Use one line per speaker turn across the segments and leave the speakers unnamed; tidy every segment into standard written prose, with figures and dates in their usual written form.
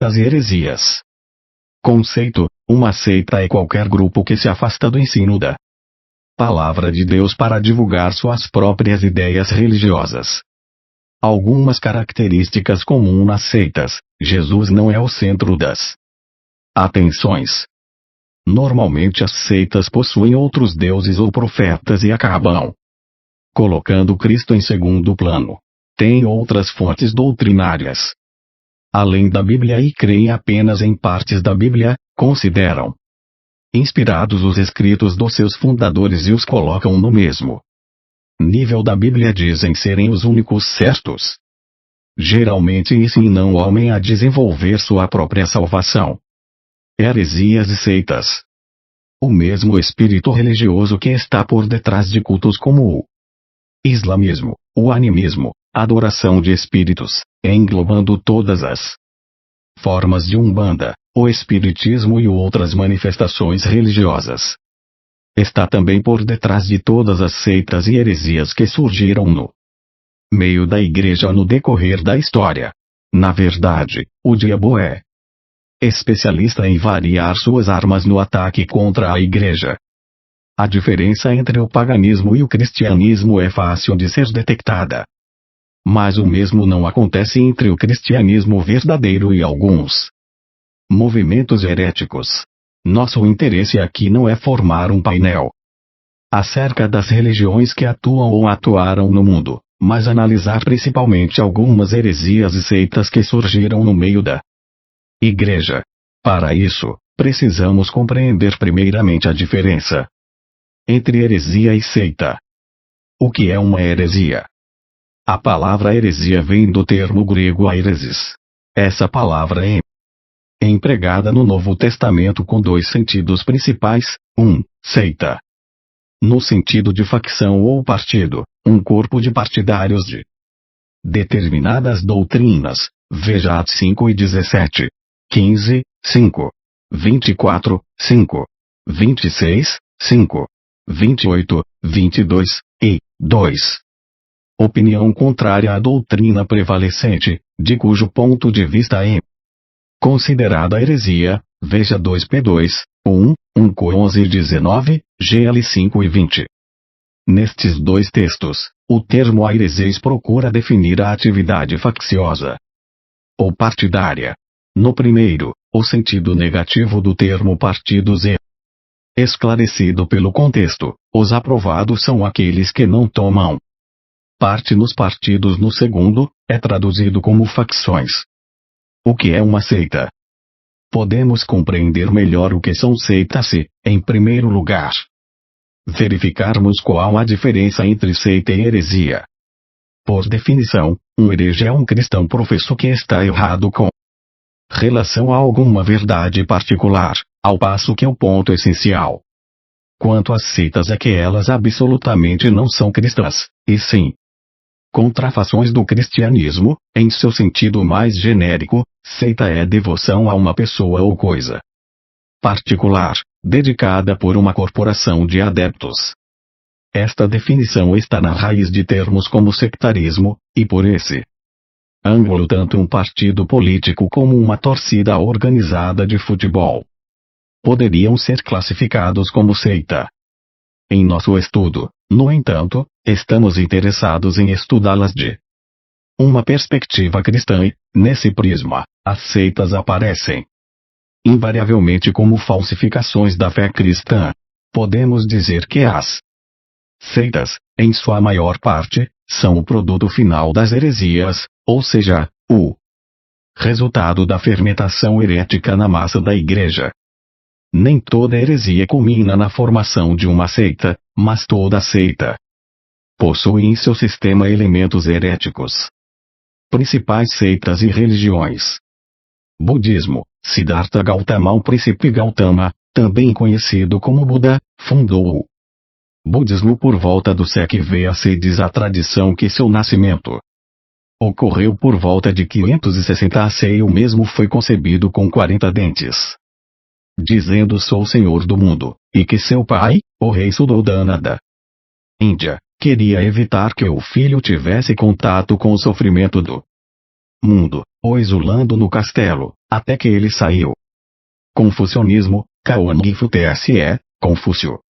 das heresias. Conceito: uma seita é qualquer grupo que se afasta do ensino da Palavra de Deus para divulgar suas próprias ideias religiosas. Algumas características comuns nas seitas: Jesus não é o centro das atenções. Normalmente as seitas possuem outros deuses ou profetas e acabam colocando Cristo em segundo plano. Tem outras fontes doutrinárias além da Bíblia e creem apenas em partes da Bíblia, consideram inspirados os escritos dos seus fundadores e os colocam no mesmo nível da Bíblia, dizem serem os únicos certos. Geralmente ensinam o homem a desenvolver sua própria salvação. Heresias e seitas. O mesmo espírito religioso que está por detrás de cultos como o islamismo, o animismo, a adoração de espíritos, englobando todas as formas de Umbanda, o espiritismo e outras manifestações religiosas. Está também por detrás de todas as seitas e heresias que surgiram no meio da igreja no decorrer da história. Na verdade, o diabo é especialista em variar suas armas no ataque contra a igreja. A diferença entre o paganismo e o cristianismo é fácil de ser detectada. Mas o mesmo não acontece entre o cristianismo verdadeiro e alguns movimentos heréticos. Nosso interesse aqui não é formar um painel acerca das religiões que atuam ou atuaram no mundo, mas analisar principalmente algumas heresias e seitas que surgiram no meio da igreja. Para isso, precisamos compreender primeiramente a diferença entre heresia e seita. O que é uma heresia? A palavra heresia vem do termo grego airesis. Essa palavra é empregada no Novo Testamento com dois sentidos principais: seita, no sentido de facção ou partido, um corpo de partidários de determinadas doutrinas. Veja Atos 5:17, 15, 5, 24, 5, 26, 5, 28, 22, e 2. Opinião contrária à doutrina prevalecente, de cujo ponto de vista é considerada heresia. Veja 2P2, 1 Cor 11 e 19, GL 5 e 20. Nestes dois textos, o termo aireses procura definir a atividade facciosa ou partidária. No primeiro, o sentido negativo do termo partidos é esclarecido pelo contexto: os aprovados são aqueles que não tomam parte nos partidos. No segundo, é traduzido como facções. O que é uma seita? Podemos compreender melhor o que são seitas se, em primeiro lugar, verificarmos qual a diferença entre seita e heresia. Por definição, um herege é um cristão professo que está errado com relação a alguma verdade particular, ao passo que o ponto essencial quanto às seitas é que elas absolutamente não são cristãs, e sim contrafações do cristianismo. Em seu sentido mais genérico, seita é devoção a uma pessoa ou coisa particular, dedicada por uma corporação de adeptos. Esta definição está na raiz de termos como sectarismo, e por esse ângulo tanto um partido político como uma torcida organizada de futebol poderiam ser classificados como seita. Em nosso estudo, no entanto, estamos interessados em estudá-las de uma perspectiva cristã e, nesse prisma, as seitas aparecem invariavelmente como falsificações da fé cristã. Podemos dizer que as seitas, em sua maior parte, são o produto final das heresias, ou seja, o resultado da fermentação herética na massa da igreja. Nem toda heresia culmina na formação de uma seita, mas toda seita possui em seu sistema elementos heréticos. Principais seitas e religiões: Budismo. Siddhartha Gautama, o príncipe Gautama, também conhecido como Buda, fundou o budismo por volta do século VAC. Diz a tradição que seu nascimento ocorreu por volta de 560 AC e o mesmo foi concebido com 40 dentes, dizendo: sou o senhor do mundo, e que seu pai, o rei Suddhodana da Índia, queria evitar que o filho tivesse contato com o sofrimento do mundo, o isolando no castelo, Até que ele saiu. Confucionismo, Kaongifu TSE, Confúcio.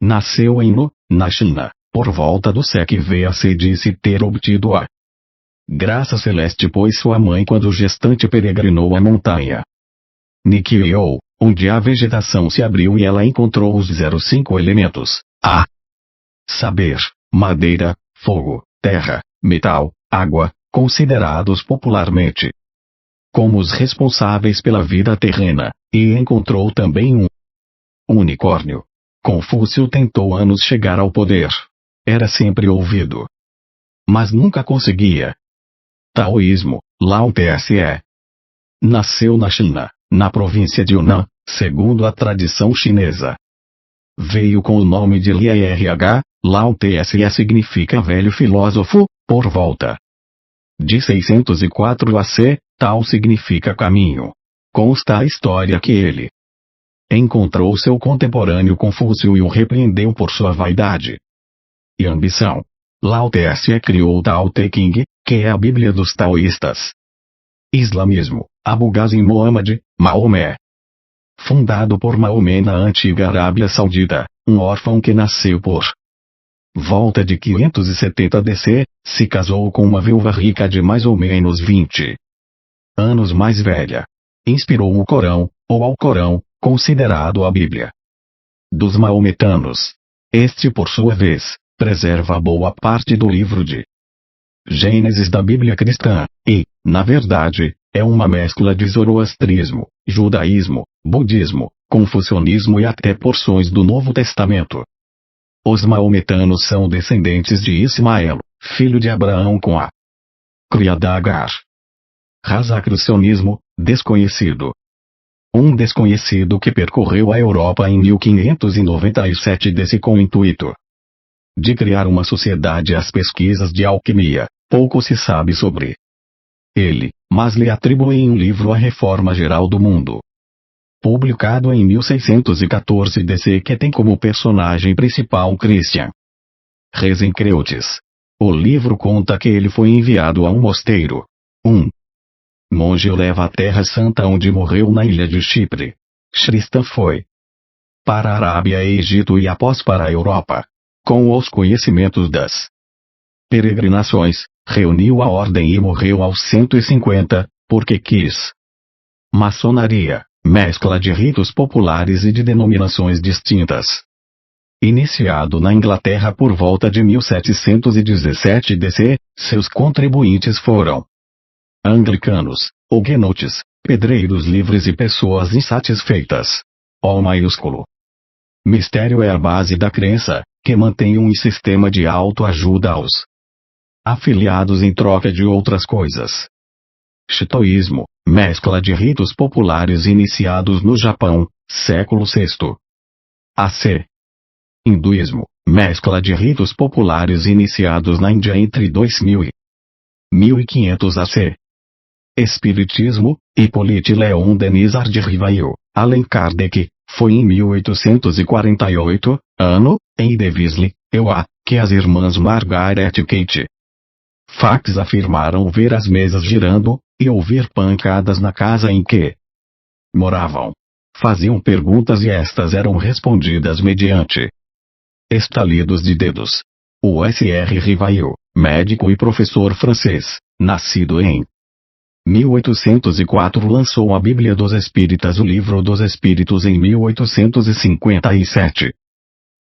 Nasceu em Nu, na China, por volta do século VAC, disse ter obtido a graça celeste, pois sua mãe, quando gestante, peregrinou a montanha Nikkyo, onde a vegetação se abriu e ela encontrou os 05 elementos, a saber, madeira, fogo, terra, metal, água, considerados popularmente como os responsáveis pela vida terrena, e encontrou também um unicórnio. Confúcio tentou anos chegar ao poder. Era sempre ouvido, mas nunca conseguia. Taoísmo, Lao Tse. Nasceu na China, na província de Yunnan, segundo a tradição chinesa. Veio com o nome de Lirh, Lao Tse significa velho filósofo, por volta de 604 AC, Tao significa caminho. Consta a história que ele encontrou seu contemporâneo Confúcio e o repreendeu por sua vaidade e ambição. Lao Tse criou o Tao Te Ching, que é a Bíblia dos taoístas. Islamismo, Abu Ghazim Muhammad, Maomé. Fundado por Maomé na antiga Arábia Saudita, um órfão que nasceu por volta de 570 DC, se casou com uma viúva rica de mais ou menos 20 anos mais velha. Inspirou o Corão, ou Alcorão, considerado a Bíblia dos maometanos. Este, por sua vez, preserva boa parte do livro de Gênesis da Bíblia cristã, e, na verdade, é uma mescla de zoroastrismo, judaísmo, budismo, confucionismo e até porções do Novo Testamento. Os maometanos são descendentes de Ismael, filho de Abraão com a criada Agar. Rosacrucianismo, desconhecido. Um desconhecido que percorreu a Europa em 1597 DC com o intuito de criar uma sociedade às pesquisas de alquimia. Pouco se sabe sobre ele, mas lhe atribuem um livro A Reforma Geral do Mundo, publicado em 1614 DC, que tem como personagem principal Christian Rosenkreutz. O livro conta que ele foi enviado a um mosteiro. Um monge o leva à Terra Santa, onde morreu na ilha de Chipre. Tristan foi para a Arábia e Egito e após para a Europa. Com os conhecimentos das peregrinações, reuniu a ordem e morreu aos 150, porque quis maçonaria, mescla de ritos populares e de denominações distintas. Iniciado na Inglaterra por volta de 1717 DC, seus contribuintes foram anglicanos, huguenotes, pedreiros livres e pessoas insatisfeitas. O maiúsculo mistério é a base da crença, que mantém um sistema de autoajuda aos afiliados em troca de outras coisas. Shintoísmo, mescla de ritos populares iniciados no Japão, século VI AC. Hinduísmo, mescla de ritos populares iniciados na Índia entre 2000 e 1500 AC. Espiritismo, Hippolyte Léon Denis de Rivail, Allan Kardec, foi em 1848, ano, em Devizli, EUA, que as irmãs Margaret e Kate Fax afirmaram ver as mesas girando, e ouvir pancadas na casa em que moravam. Faziam perguntas e estas eram respondidas mediante estalidos de dedos. O Sr. Rivail, médico e professor francês, nascido em 1804, lançou a Bíblia dos Espíritas, o Livro dos Espíritos, em 1857.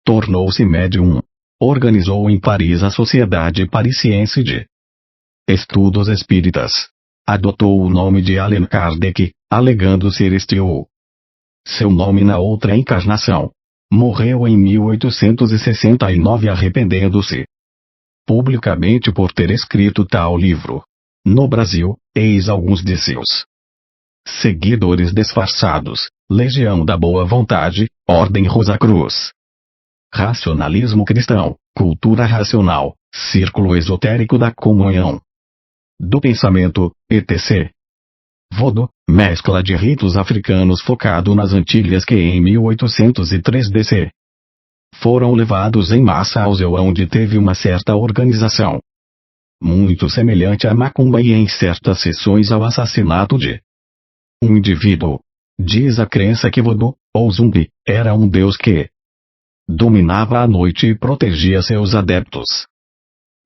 Tornou-se médium. Organizou em Paris a Sociedade Parisiense de Estudos Espíritas. Adotou o nome de Allan Kardec, alegando ser este o seu nome na outra encarnação. Morreu em 1869 arrependendo-se publicamente por ter escrito tal livro. No Brasil, eis alguns de seus seguidores disfarçados: Legião da Boa Vontade, Ordem Rosa Cruz, Racionalismo Cristão, Cultura Racional, Círculo Esotérico da Comunhão do Pensamento, etc. Vodou, mescla de ritos africanos focado nas Antilhas, que em 1803 DC foram levados em massa ao Zéu, onde teve uma certa organização muito semelhante à macumba e em certas sessões ao assassinato de Um indivíduo. Diz a crença que Voodoo, ou Zumbi, era um deus que dominava a noite e protegia seus adeptos.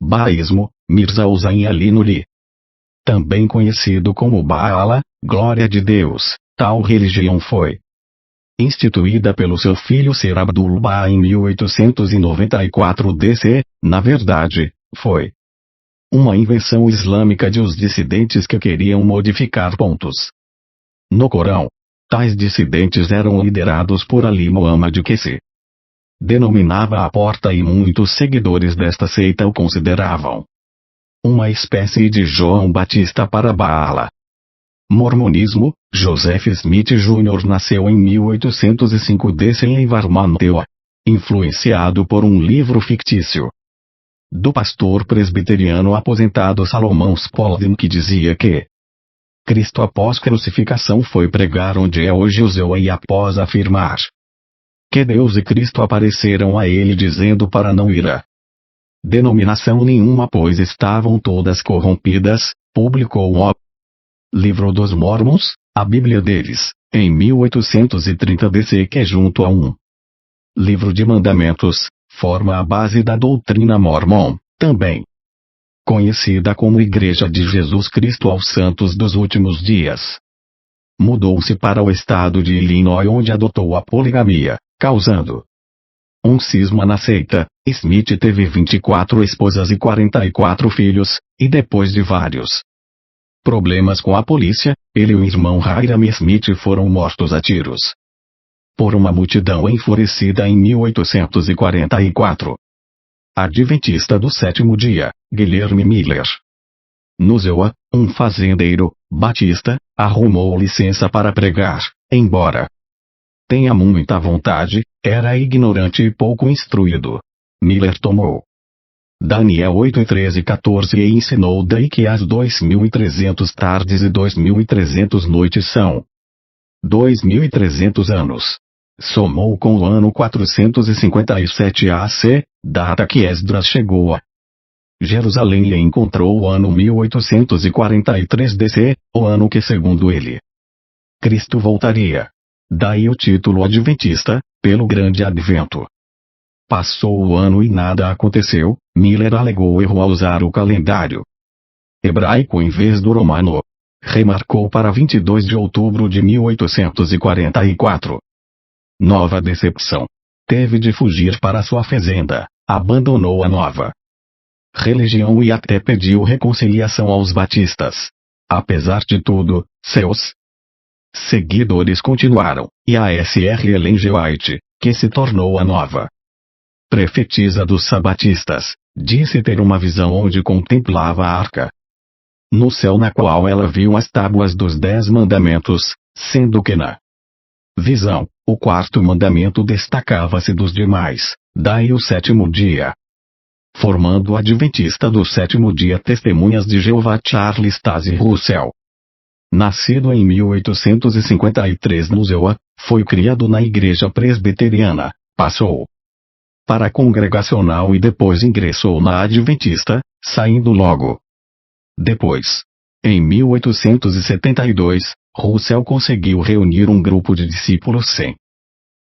Baísmo, Mirza Hussain Ali Nuri. Também conhecido como Baala, glória de Deus, tal religião foi instituída pelo seu filho Sir Abdul Baha em 1894 DC, na verdade, foi uma invenção islâmica de os dissidentes que queriam modificar pontos no Corão. Tais dissidentes eram liderados por Ali Muhammad, que se denominava a Porta, e muitos seguidores desta seita o consideravam uma espécie de João Batista para Baala. Mormonismo. Joseph Smith Jr. nasceu em 1805 DC em Vermont, influenciado por um livro fictício do pastor presbiteriano aposentado Salomão Spalding, que dizia que Cristo após crucificação foi pregar onde é hoje Uzeu, e após afirmar que Deus e Cristo apareceram a ele dizendo para não ir a denominação nenhuma pois estavam todas corrompidas, publicou o Livro dos Mormons, a Bíblia deles, em 1830 DC, que junto a um livro de mandamentos, forma a base da doutrina mormon, também conhecida como Igreja de Jesus Cristo aos Santos dos Últimos Dias. Mudou-se para o estado de Illinois, onde adotou a poligamia, causando um cisma na seita. Smith teve 24 esposas e 44 filhos, e depois de vários problemas com a polícia, ele e o irmão Hiram Smith foram mortos a tiros por uma multidão enfurecida em 1844. Adventista do sétimo dia, Guilherme Miller. Nuzewa, um fazendeiro, batista, arrumou licença para pregar, embora tenha muita vontade, era ignorante e pouco instruído. Miller tomou Daniel 8 13 14 e ensinou daí que as 2.300 tardes e 2.300 noites são 2.300 anos. Somou com o ano 457 AC, data que Esdras chegou a Jerusalém e encontrou o ano 1843 DC, o ano que segundo ele Cristo voltaria. Daí o título adventista, pelo grande advento. Passou o ano e nada aconteceu. Miller alegou erro ao usar o calendário hebraico em vez do romano. Remarcou para 22 de outubro de 1844. Nova decepção. Teve de fugir para sua fazenda, abandonou a nova religião e até pediu reconciliação aos batistas. Apesar de tudo, seus seguidores continuaram, e a Sr. Ellen G. White, que se tornou a nova profetisa dos sabatistas, disse ter uma visão onde contemplava a arca no céu, na qual ela viu as tábuas dos 10 mandamentos, sendo que na visão, o quarto mandamento destacava-se dos demais, daí o sétimo dia. Formando o adventista do sétimo dia Testemunhas de Jeová Charles Taze Russell. Nascido em 1853 no Zewa, foi criado na igreja presbiteriana, passou para a congregacional e depois ingressou na adventista, saindo logo depois. Em 1872, Russell conseguiu reunir um grupo de discípulos sem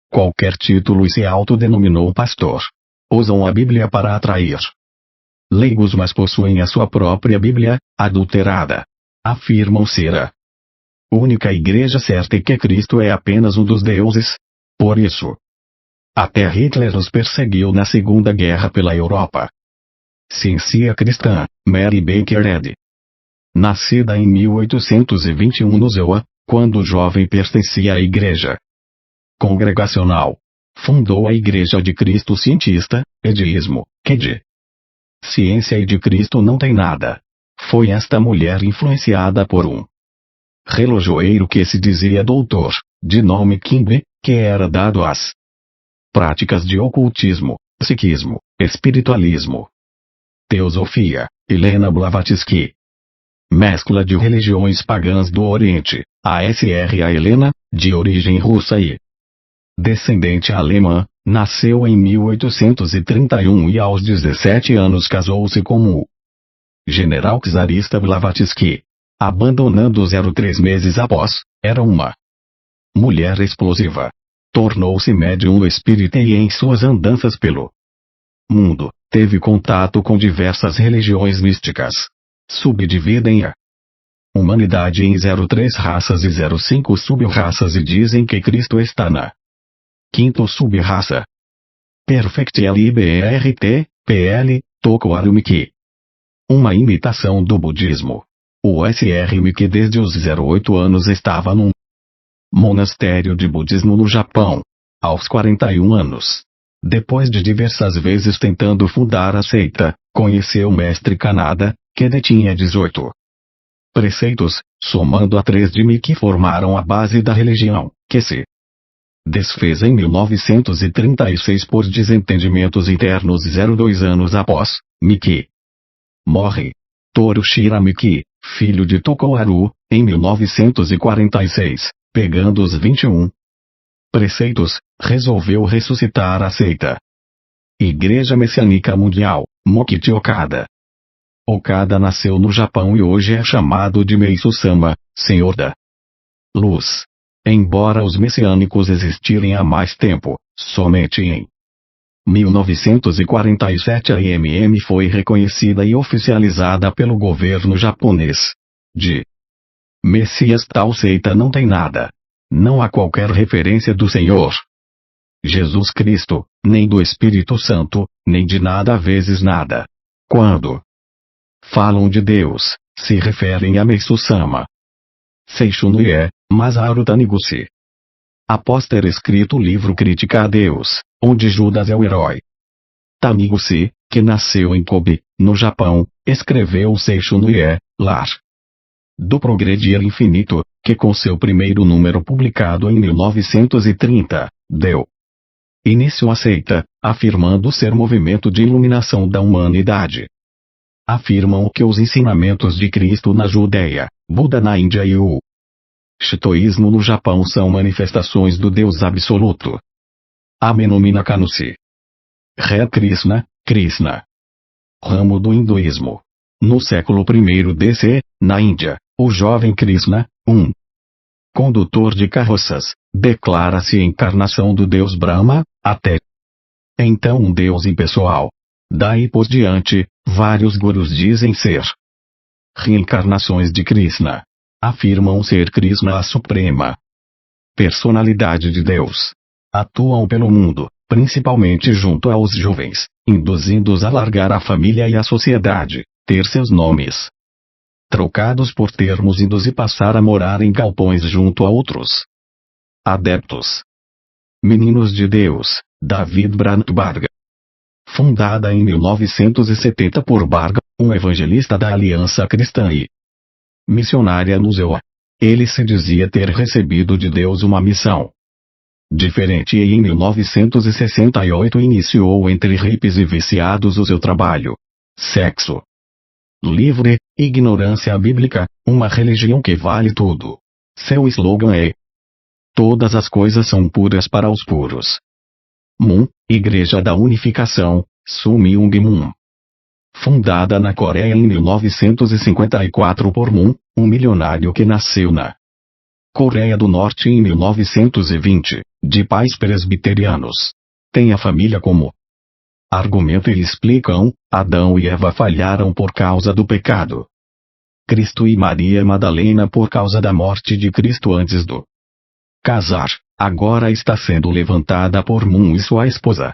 qualquer título e se autodenominou pastor. Usam a Bíblia para atrair leigos, mas possuem a sua própria Bíblia, adulterada. Afirmam ser a única igreja certa e que Cristo é apenas um dos deuses. Por isso, até Hitler os perseguiu na Segunda Guerra pela Europa. Ciência cristã, Mary Baker Eddy. Nascida em 1821 no Zewa, quando jovem pertencia à igreja congregacional. Fundou a Igreja de Cristo Cientista, Edismo, que de ciência e de Cristo não tem nada. Foi esta mulher influenciada por um relojoeiro que se dizia doutor, de nome Kimbe, que era dado às práticas de ocultismo, psiquismo, espiritualismo, teosofia, Helena Blavatsky. Mescla de religiões pagãs do Oriente, a Sra. Helena, de origem russa e descendente alemã, nasceu em 1831 e aos 17 anos casou-se com o general czarista Blavatsky. Abandonando 03 meses após, Era uma mulher explosiva. Tornou-se médium espírita e em suas andanças pelo mundo, teve contato com diversas religiões místicas. Subdividem a humanidade em 03 raças e 05 sub-raças e dizem que Cristo está na quinta sub-raça. Perfect Libert, PL, Tokyo Miki. Uma imitação do budismo. O Sr. Miki desde os 08 anos estava num monastério de budismo no Japão. Aos 41 anos, depois de diversas vezes tentando fundar a seita, conheceu o mestre Kanada, que detinha 18 preceitos, somando a 3 de Miki formaram a base da religião, que se desfez em 1936 por desentendimentos internos. 02 anos após Miki morre, Toru Shiramiki, filho de Tokoharu, em 1946, pegando os 21 preceitos, resolveu ressuscitar a seita Igreja Messiânica Mundial, Mokichi Okada. Okada nasceu no Japão e hoje é chamado de Meisu-sama, Senhor da Luz. Embora os messiânicos existirem há mais tempo, somente em 1947 a IMM foi reconhecida e oficializada pelo governo japonês. De Messias tal seita não tem nada. Não há qualquer referência do Senhor Jesus Cristo, nem do Espírito Santo, nem de nada vezes nada. Quando falam de Deus, se referem a Meisu-sama Seishunuye, Masaru Taniguchi. Após ter escrito o livro Crítica a Deus, onde Judas é o herói, Taniguchi, que nasceu em Kobe, no Japão, escreveu Seishunuye, Lar do Progredir Infinito, que com seu primeiro número publicado em 1930, deu início à seita, afirmando ser movimento de iluminação da humanidade. Afirmam que os ensinamentos de Cristo na Judeia, Buda na Índia e o Shintoísmo no Japão são manifestações do Deus absoluto. Amenomina Kanushi. Hare Krishna, Krishna. Ramo do hinduísmo. No século I DC, na Índia, o jovem Krishna, condutor de carroças, declara-se encarnação do Deus Brahma, até então um Deus impessoal. Daí por diante, vários gurus dizem ser reencarnações de Krishna. Afirmam ser Krishna a suprema personalidade de Deus. Atuam pelo mundo, principalmente junto aos jovens, induzindo-os a largar a família e a sociedade, ter seus nomes trocados por termos indos e passar a morar em galpões junto a outros adeptos. Meninos de Deus, David Brandt Barga. Fundada em 1970 por Barga, um evangelista da Aliança Cristã e missionária no Zewa. Ele se dizia ter recebido de Deus uma missão diferente e em 1968 iniciou entre hippies e viciados o seu trabalho. Sexo livre, ignorância bíblica, uma religião que vale tudo. Seu slogan é: todas as coisas são puras para os puros. Moon, Igreja da Unificação, Sumyung Moon. Fundada na Coreia em 1954 por Moon, um milionário que nasceu na Coreia do Norte em 1920, de pais presbiterianos. Tem a família como argumento e explicam: Adão e Eva falharam por causa do pecado. Cristo e Maria Madalena por causa da morte de Cristo antes do casar, agora está sendo levantada por Moon e sua esposa.